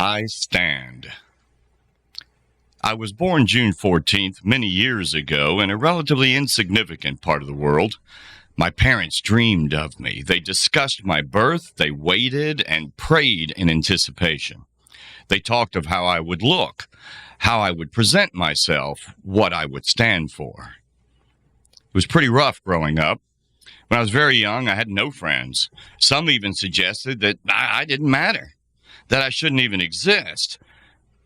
I stand. I was born June 14th many years ago in a relatively insignificant part of the world. My parents dreamed of me. They discussed my birth. They waited and prayed in anticipation. They talked of how I would look, how I would present myself, what I would stand for. It was pretty rough growing up. When I was very young, I had no friends. Some even suggested that I didn't matter, that I shouldn't even exist.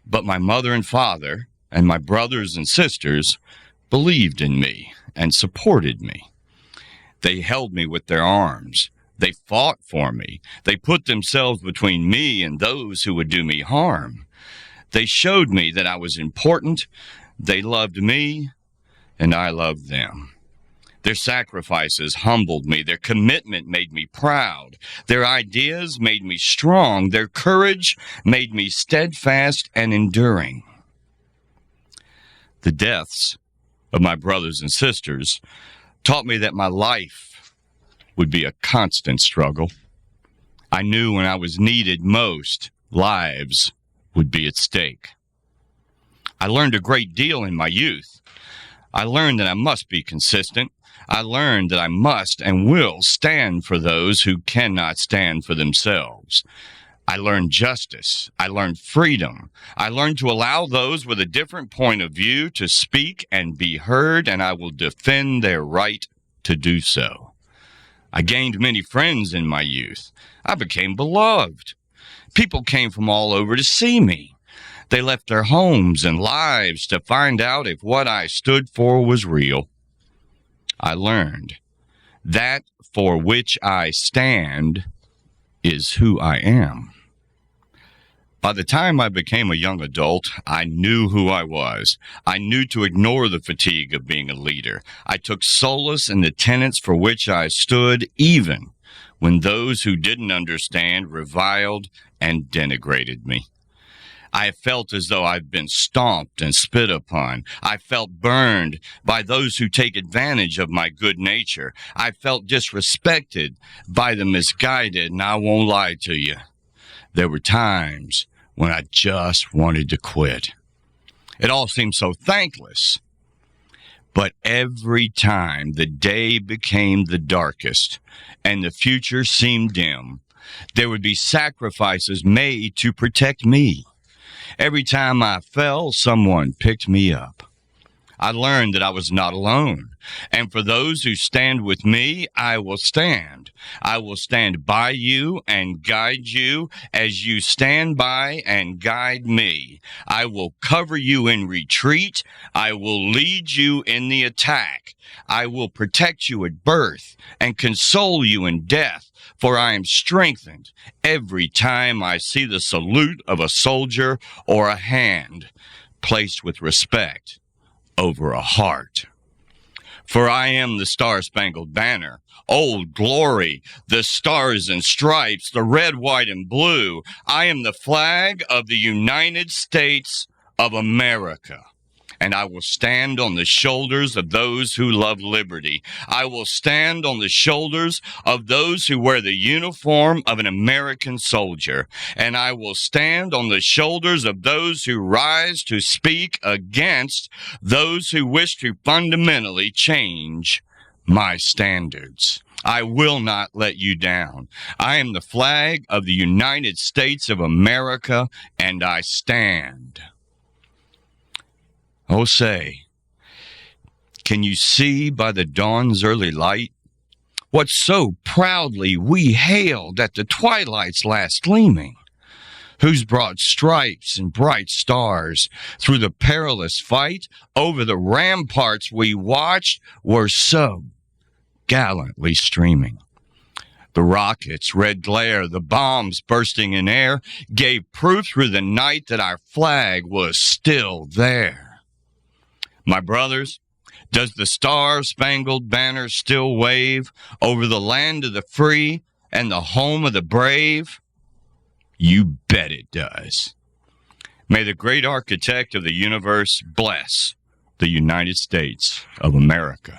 But my mother and father and my brothers and sisters believed in me and supported me. They held me with their arms. They fought for me. They put themselves between me and those who would do me harm. They showed me that I was important. They loved me, and I loved them. Their sacrifices humbled me. Their commitment made me proud. Their ideas made me strong. Their courage made me steadfast and enduring. The deaths of my brothers and sisters taught me that my life would be a constant struggle. I knew when I was needed most, lives would be at stake. I learned a great deal in my youth. I learned that I must be consistent. I learned that I must and will stand for those who cannot stand for themselves. I learned justice. I learned freedom. I learned to allow those with a different point of view to speak and be heard, and I will defend their right to do so. I gained many friends in my youth. I became beloved. People came from all over to see me. They left their homes and lives to find out if what I stood for was real. I learned that for which I stand is who I am. By the time I became a young adult, I knew who I was. I knew to ignore the fatigue of being a leader. I took solace in the tenets for which I stood, even when those who didn't understand reviled and denigrated me. I felt as though I've been stomped and spit upon. I felt burned by those who take advantage of my good nature. I felt disrespected by the misguided, and I won't lie to you. There were times when I just wanted to quit. It all seemed so thankless. But every time the day became the darkest and the future seemed dim, there would be sacrifices made to protect me. Every time I fell, someone picked me up. I learned that I was not alone. And for those who stand with me, I will stand. I will stand by you and guide you as you stand by and guide me. I will cover you in retreat. I will lead you in the attack. I will protect you at birth and console you in death. For I am strengthened every time I see the salute of a soldier or a hand placed with respect over a heart. For I am the Star-Spangled Banner, Old Glory, the stars and stripes, the red, white, and blue. I am the flag of the United States of America. And I will stand on the shoulders of those who love liberty. I will stand on the shoulders of those who wear the uniform of an American soldier. And I will stand on the shoulders of those who rise to speak against those who wish to fundamentally change my standards. I will not let you down. I am the flag of the United States of America, and I stand. Oh, say, can you see by the dawn's early light what so proudly we hailed at the twilight's last gleaming? Whose broad stripes and bright stars through the perilous fight over the ramparts we watched were so gallantly streaming? The rockets' red glare, the bombs bursting in air, gave proof through the night that our flag was still there. My brothers, does the Star-Spangled Banner still wave over the land of the free and the home of the brave? You bet it does. May the great architect of the universe bless the United States of America.